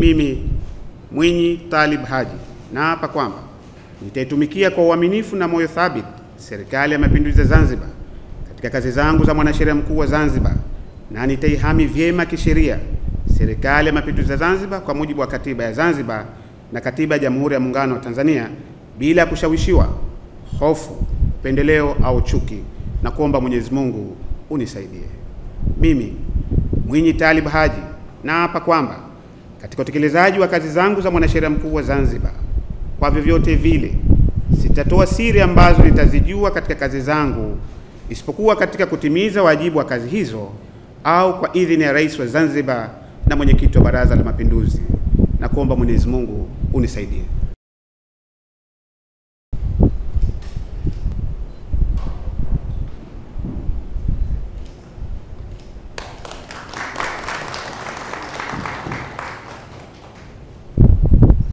Mimi Mwinyi Talib Haji naapa kwamba nitaitumikia kwa uaminifu na moyo thabiti Serikali ya Mapinduzi ya Zanzibar katika kazi zangu za mwanasheria mkuu wa Zanzibar, na nitaihami vyema kisheria Serikali ya Mapinduzi ya Zanzibar kwa mujibu wa Katiba ya Zanzibar na Katiba ya Jamhuri ya Muungano wa Tanzania bila kushawishiwa, hofu, upendeleo au chuki, na kuomba Mwenyezi Mungu unisaidie. Mimi Mwinyi Talib Haji naapa kwamba katika utekelezaji wa kazi zangu za mwanasheria mkuu wa Zanzibar, kwa vyovyote vile sitatoa siri ambazo nitazijua katika kazi zangu, isipokuwa katika kutimiza wajibu wa kazi hizo au kwa idhini ya Rais wa Zanzibar na mwenyekiti wa Baraza la Mapinduzi, na kuomba Mwenyezi Mungu unisaidie.